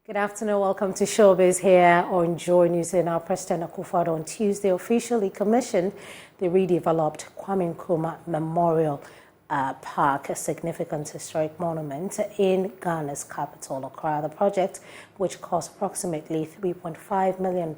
Good afternoon. Welcome to Showbiz here on Joy News. Our President Akufo-Addo on Tuesday officially commissioned the redeveloped Nkrumah Memorial Park, a significant historic monument in Ghana's capital, Accra. The project, which cost approximately $3.5 million,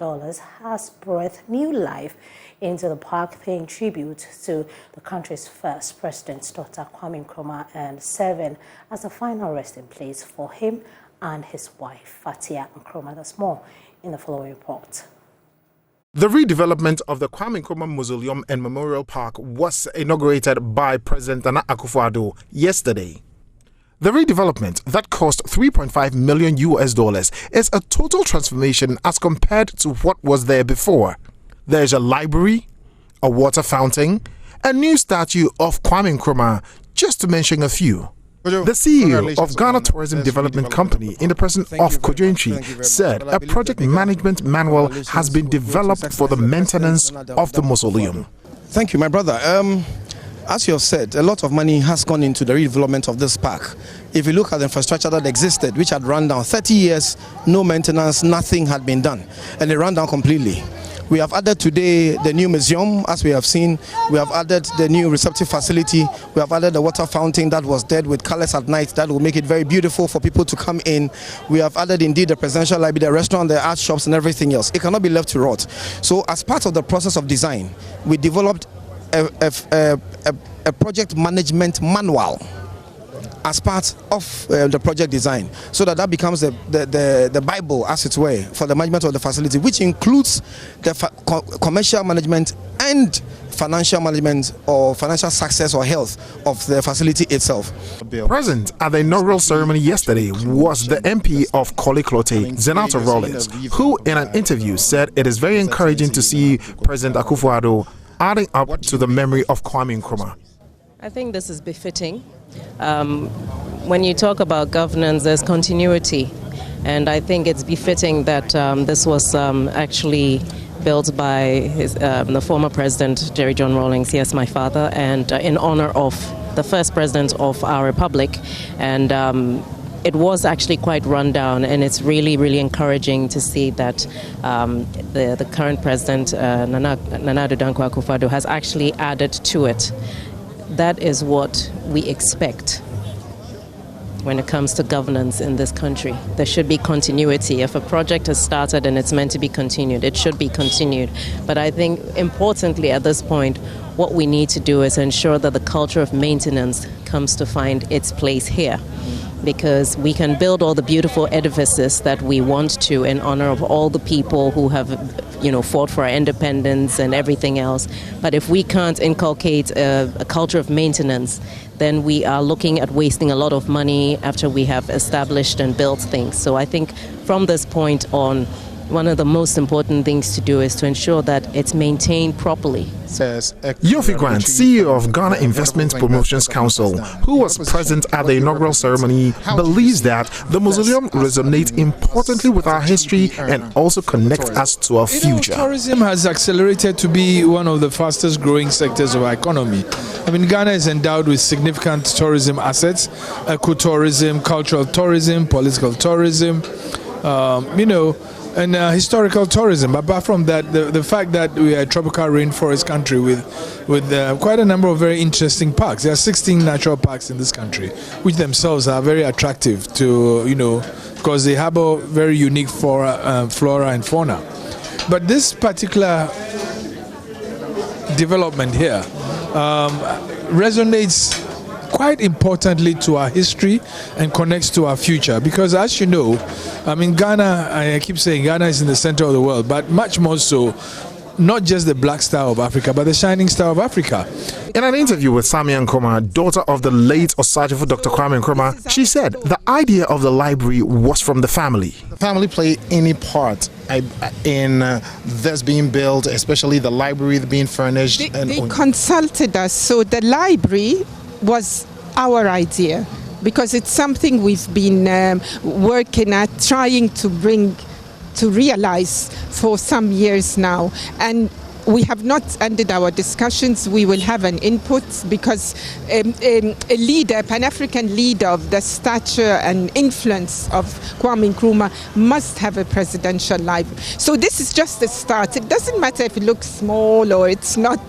has breathed new life into the park, paying tribute to the country's first president, Dr. Nkrumah, and serving as a final resting place for him and his wife, Samia Nkrumah. There's more in the following report. The redevelopment of the Nkrumah Mausoleum and Memorial Park was inaugurated by President Nana Akufo-Addo yesterday. The redevelopment that cost $3.5 million is a total transformation as compared to what was there before. There is a library, a water fountain, a new statue of Nkrumah, just to mention a few. The CEO of Ghana Tourism Development Company, in the person of Kojo, said a project management manual has been developed for the maintenance of the mausoleum. Thank you, my brother. As you have said, a lot of money has gone into the redevelopment of this park. If you look at the infrastructure that existed, which had run down 30 years, no maintenance, nothing had been done, and it ran down completely. We have added today the new museum, as we have seen. We have added the new receptive facility. We have added the water fountain that was dead with colors at night that will make it very beautiful for people to come in. We have added indeed the presidential library, the restaurant, the art shops and everything else. It cannot be left to rot. So as part of the process of design, we developed a project management manual as part of the project design, so that becomes the Bible, as it were, for the management of the facility, which includes the commercial management and financial management or financial success or health of the facility itself. Present at the inaugural ceremony yesterday was the MP of Koliklote, Zenato Rollins, who in an interview said it is very encouraging to see President Akufo-Addo adding up to the memory of Nkrumah. I think this is befitting. When you talk about governance, there's continuity, and I think it's befitting that this was actually built by the former president, Jerry John Rawlings, yes, my father, and in honor of the first president of our republic. And it was actually quite run down, and it's really, really encouraging to see that the current president, Nana Akufo-Addo, has actually added to it. That is what we expect when it comes to governance in this country. There should be continuity. If a project has started and it's meant to be continued, it should be continued. But I think importantly at this point, what we need to do is ensure that the culture of maintenance comes to find its place here. Because we can build all the beautiful edifices that we want to in honor of all the people who have, fought for our independence and everything else. But if we can't inculcate a culture of maintenance, then we are looking at wasting a lot of money after we have established and built things. So I think from this point on, one of the most important things to do is to ensure that it's maintained properly. Yofi Grant, CEO of Ghana Investment Promotions Council, who was present at the inaugural ceremony, believes that the mausoleum resonates importantly with our history and also connects us to our future. Tourism has accelerated to be one of the fastest growing sectors of our economy. I mean, Ghana is endowed with significant tourism assets, ecotourism, cultural tourism, political tourism, and historical tourism. Apart from that, the fact that we are a tropical rainforest country with quite a number of very interesting parks. There are 16 natural parks in this country, which themselves are very attractive to, because they harbor very unique flora and fauna. But this particular development here resonates quite importantly to our history and connects to our future, because as you know, Ghana, I keep saying Ghana is in the center of the world, but much more so, not just the black star of Africa, but the shining star of Africa. In an interview with Samia Nkrumah, daughter of the late Osajifo Dr. Nkrumah Nkrumah, she said the idea of the library was from the family. The family played any part in this being built, especially the library being furnished? They consulted us, so the library was our idea, because it's something we've been working at, trying to realize for some years now. And we have not ended our discussions. We will have an input because a leader, Pan-African leader of the stature and influence of Kwame Nkrumah must have a presidential library. So this is just a start. It doesn't matter if it looks small or it's not,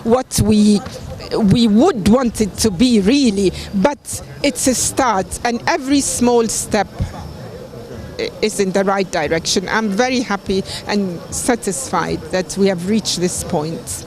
what we would want it to be really, but it's a start, and every small step is in the right direction. I'm very happy and satisfied that we have reached this point.